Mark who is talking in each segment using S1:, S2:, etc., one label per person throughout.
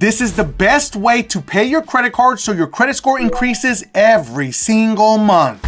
S1: This is the best way to pay your credit card so your credit score increases every single month.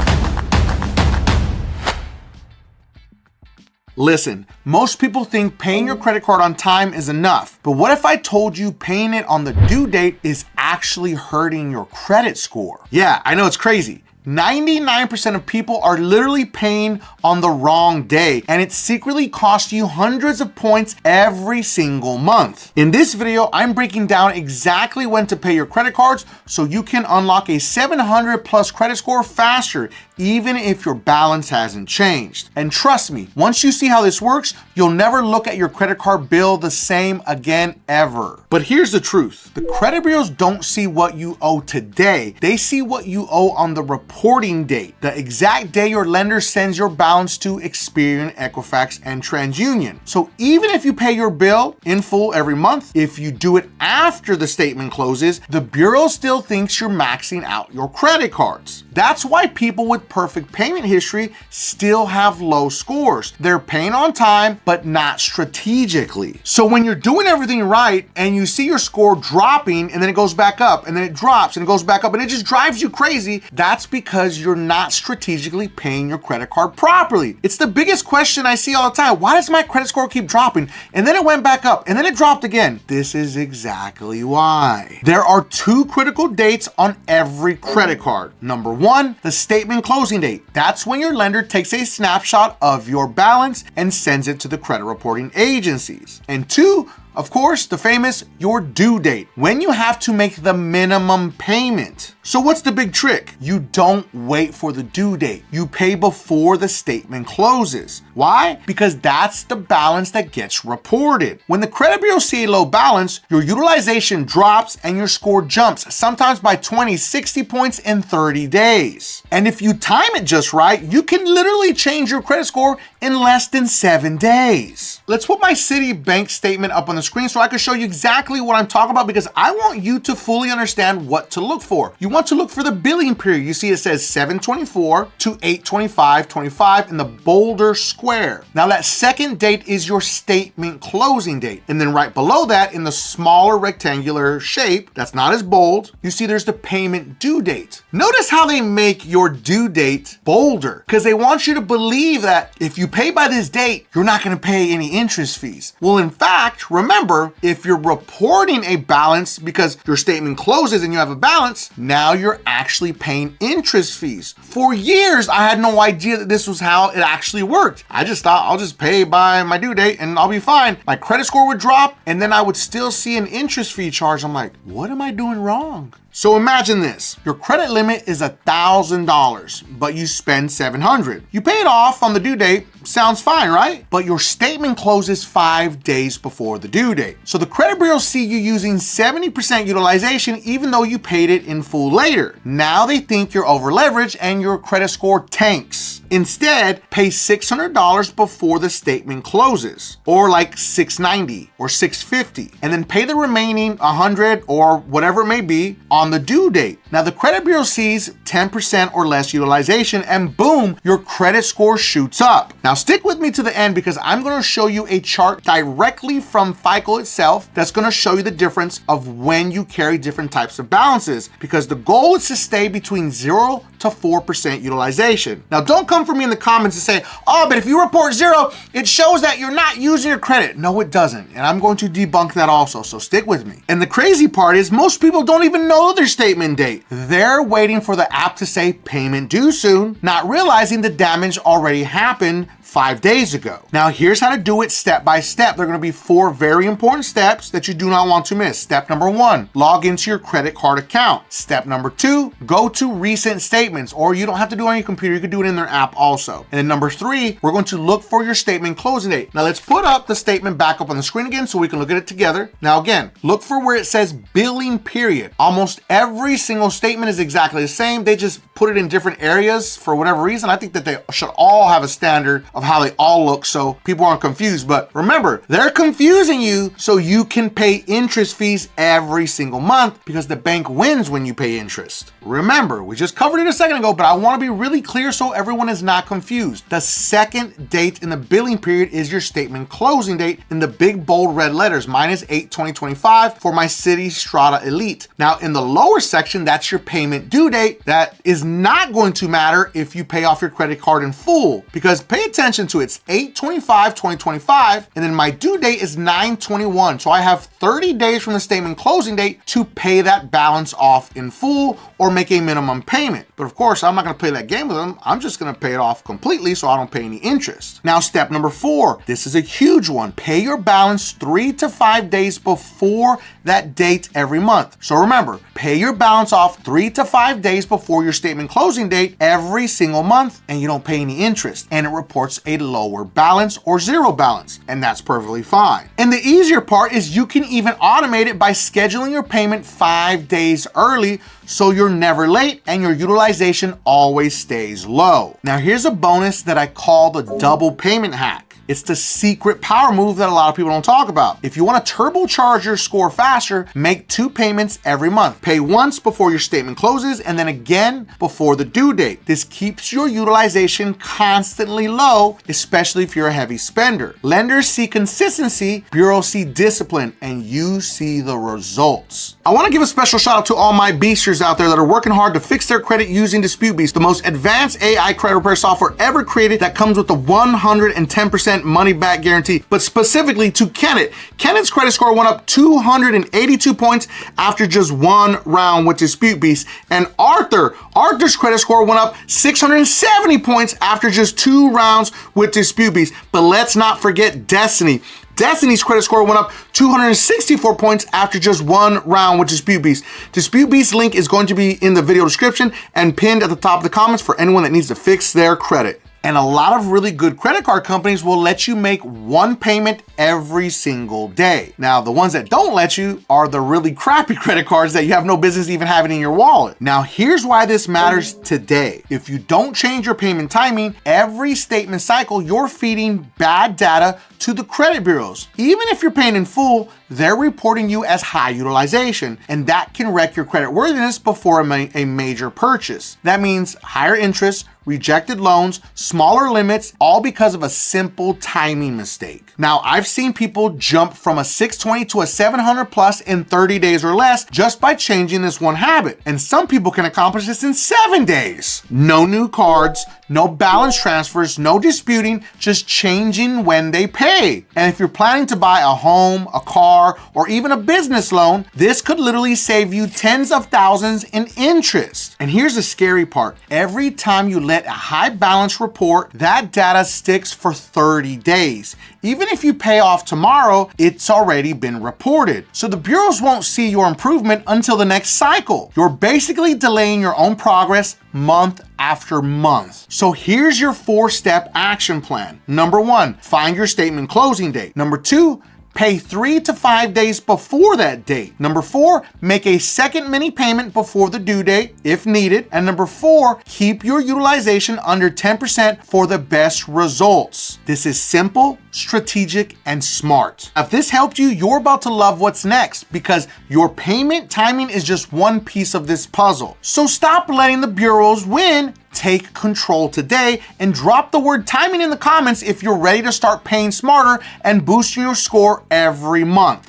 S1: Listen, most people think paying your credit card on time is enough, but what if I told you paying it on the due date is actually hurting your credit score? Yeah, I know it's crazy. 99% of people are literally paying on the wrong day, and it secretly costs you hundreds of points every single month. In this video, I'm breaking down exactly when to pay your credit cards so you can unlock a 700 plus credit score faster, even if your balance hasn't changed. And trust me, once you see how this works, you'll never look at your credit card bill the same again ever. But here's the truth. The credit bureaus don't see what you owe today. They see what you owe on the reporting date, the exact day your lender sends your balance to Experian, Equifax, and TransUnion. So even if you pay your bill in full every month, if you do it after the statement closes, the bureau still thinks you're maxing out your credit cards. That's why people with perfect payment history still have low scores. They're paying on time, but not strategically. So when you're doing everything right and you see your score dropping and then it goes back up and then it drops and it goes back up and it just drives you crazy, that's because you're not strategically paying your credit card properly. It's the biggest question I see all the time. Why does my credit score keep dropping? And then it went back up and then it dropped again. This is exactly why. There are two critical dates on every credit card. Number one, the statement closing date. That's when your lender takes a snapshot of your balance and sends it to the credit reporting agencies. And two, of course, the famous your due date, when you have to make the minimum payment. So what's the big trick? You don't wait for the due date. You pay before the statement closes. Why? Because that's the balance that gets reported. When the credit bureau see a low balance, your utilization drops and your score jumps, sometimes by 20, 60 points in 30 days. And if you time it just right, you can literally change your credit score in less than 7 days. Let's put my Citibank statement up on the screen so I can show you exactly what I'm talking about, because I want you to fully understand what to look for. You want to look for the billing period. You see it says 7/24 to 8/25/25 in the bolder square. Now that second date is your statement closing date. And then right below that in the smaller rectangular shape, that's not as bold, you see there's the payment due date. Notice how they make your due date bolder, because they want you to believe that if you pay by this date, you're not going to pay any interest fees. Well, in fact, remember, if you're reporting a balance because your statement closes and you have a balance, now you're actually paying interest fees. For years, I had no idea that this was how it actually worked. I just thought I'll just pay by my due date and I'll be fine. My credit score would drop and then I would still see an interest fee charge. I'm like, what am I doing wrong? So imagine this, your credit limit is $1,000, but you spend $700. You pay it off on the due date, sounds fine, right? But your statement closes 5 days before the due date. So the credit bureau see you using 70% utilization even though you paid it in full later. Now they think you're over leveraged and your credit score tanks. Instead, pay $600 before the statement closes, or like $690 or $650, and then pay the remaining $100 or whatever it may be on the due date. Now the credit bureau sees 10% or less utilization and boom, your credit score shoots up. Now stick with me to the end because I'm going to show you a chart directly from FICO itself that's going to show you the difference of when you carry different types of balances, because the goal is to stay between 0 to 4% utilization. Now don't come for me in the comments and say, oh, but if you report 0, it shows that you're not using your credit. No, it doesn't. And I'm going to debunk that also, so stick with me. And the crazy part is most people don't even know their statement date. They're waiting for the app to say payment due soon, not realizing the damage already happened 5 days ago. Now here's how to do it step by step. There are going to be 4 very important steps that you do not want to miss. Step number 1, log into your credit card account. Step number 2, go to recent statements, or you don't have to do it on your computer. You can do it in their app also. And then number 3, we're going to look for your statement closing date. Now let's put up the statement back up on the screen again so we can look at it together. Now again, look for where it says billing period. Almost every single statement is exactly the same. They just put it in different areas for whatever reason. I think that they should all have a standard of of how they all look so people aren't confused. But remember, they're confusing you so you can pay interest fees every single month because the bank wins when you pay interest. Remember, we just covered it a second ago, but I want to be really clear so everyone is not confused. The second date in the billing period is your statement closing date in the big bold red letters. Mine is 8/2025 for my Citi Strata Elite. Now in the lower section, that's your payment due date. That is not going to matter if you pay off your credit card in full, because pay attention to it's 8/25/2025 and then my due date is 9/21. So I have 30 days from the statement closing date to pay that balance off in full or make a minimum payment. But of course, I'm not going to play that game with them. I'm just going to pay it off completely so I don't pay any interest. Now, step number 4, this is a huge one. Pay your balance 3 to 5 days before that date every month. So remember, pay your balance off 3 to 5 days before your statement closing date every single month, and you don't pay any interest, and it reports a lower balance or zero balance, and that's perfectly fine. And the easier part is you can even automate it by scheduling your payment 5 days early so you're never late and your utilization always stays low. Now here's a bonus that I call the double payment hack. It's the secret power move that a lot of people don't talk about. If you want to turbocharge your score faster, make 2 payments every month. Pay once before your statement closes and then again before the due date. This keeps your utilization constantly low, especially if you're a heavy spender. Lenders see consistency, bureaus see discipline, and you see the results. I want to give a special shout out to all my beasters out there that are working hard to fix their credit using DisputeBeast, the most advanced AI credit repair software ever created that comes with a 110% money back guarantee. But specifically to Kenneth. Kenneth's credit score went up 282 points after just 1 round with DisputeBeast. And Arthur's credit score went up 670 points after just 2 rounds with DisputeBeast. But let's not forget Destiny. Destiny's credit score went up 264 points after just 1 round with DisputeBeast. DisputeBeast's link is going to be in the video description and pinned at the top of the comments for anyone that needs to fix their credit. And a lot of really good credit card companies will let you make 1 payment every single day. Now, the ones that don't let you are the really crappy credit cards that you have no business even having in your wallet. Now, here's why this matters today. If you don't change your payment timing, every statement cycle, you're feeding bad data to the credit bureaus. Even if you're paying in full, they're reporting you as high utilization, and that can wreck your credit worthiness before a major purchase. That means higher interest, rejected loans, smaller limits, all because of a simple timing mistake. Now, I've seen people jump from a 620 to a 700 plus in 30 days or less just by changing this one habit. And some people can accomplish this in 7 days. No new cards, no balance transfers, no disputing, just changing when they pay. And if you're planning to buy a home, a car, or even a business loan, this could literally save you tens of thousands in interest. And here's the scary part. Every time you let a high balance report, that data sticks for 30 days. Even if you pay off tomorrow, it's already been reported. So the bureaus won't see your improvement until the next cycle. You're basically delaying your own progress month after month. So here's your 4-step action plan. Number 1, find your statement closing date. Number 2, pay 3 to 5 days before that date. Number 4, make a second mini payment before the due date if needed. And number 4, keep your utilization under 10% for the best results. This is simple, strategic, and smart. If this helped you, you're about to love what's next because your payment timing is just one piece of this puzzle. So stop letting the bureaus win. Take control today and drop the word timing in the comments if you're ready to start paying smarter and boosting your score every month.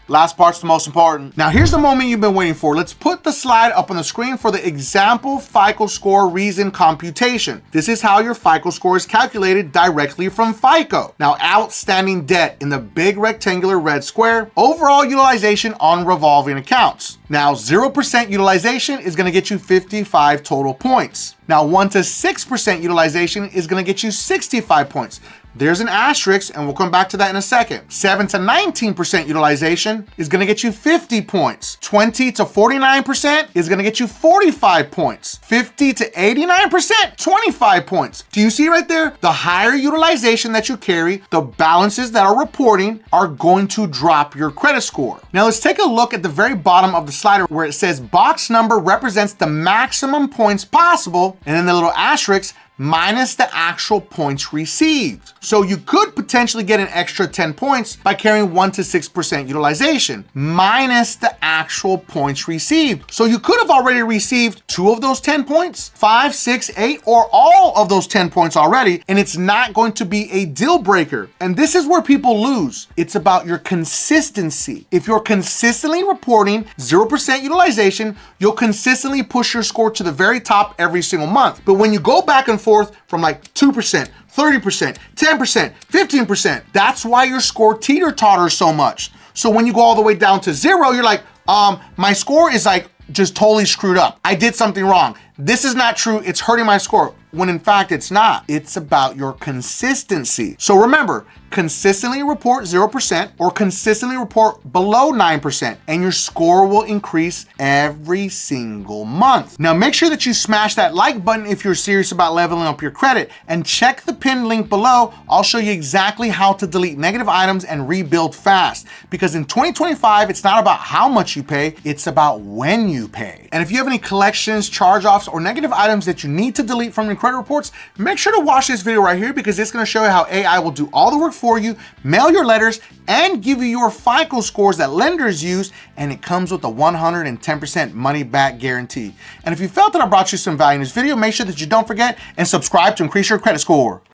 S1: Last part's the most important. Now here's the moment you've been waiting for. Let's put the slide up on the screen for the example FICO score reason computation. This is how your FICO score is calculated directly from FICO. Now, outstanding debt in the big rectangular red square, overall utilization on revolving accounts. Now, 0% utilization is gonna get you 55 total points. Now, 1 to 6% utilization is gonna get you 65 points. There's an asterisk, and we'll come back to that in a second. 7 to 19% utilization is gonna get you 50 points. 20 to 49% is gonna get you 45 points. 50 to 89%, 25 points. Do you see right there? The higher utilization that you carry, the balances that are reporting are going to drop your credit score. Now let's take a look at the very bottom of the slider where it says box number represents the maximum points possible, and then the little asterisk, minus the actual points received. So you could potentially get an extra 10 points by carrying 1 to 6% utilization, minus the actual points received. So you could have already received 2 of those 10 points, 5, 6, 8, or all of those 10 points already, and it's not going to be a deal breaker. And this is where people lose. It's about your consistency. If you're consistently reporting 0% utilization, you'll consistently push your score to the very top every single month. But when you go back and forth from like 2%, 30%, 10%, 15%, that's why your score teeter-totters so much. So when you go all the way down to 0, you're like, my score is like just totally screwed up. I did something wrong. This is not true. It's hurting my score. When in fact, it's not. It's about your consistency. So remember, consistently report 0% or consistently report below 9%, and your score will increase every single month. Now, make sure that you smash that like button if you're serious about leveling up your credit, and check the pinned link below. I'll show you exactly how to delete negative items and rebuild fast. Because in 2025, it's not about how much you pay, it's about when you pay. And if you have any collections, charge-offs, or negative items that you need to delete from your credit reports, make sure to watch this video right here, because it's gonna show you how AI will do all the work for you, mail your letters, and give you your FICO scores that lenders use, and it comes with a 110% money back guarantee. And if you felt that I brought you some value in this video, make sure that you don't forget and subscribe to increase your credit score.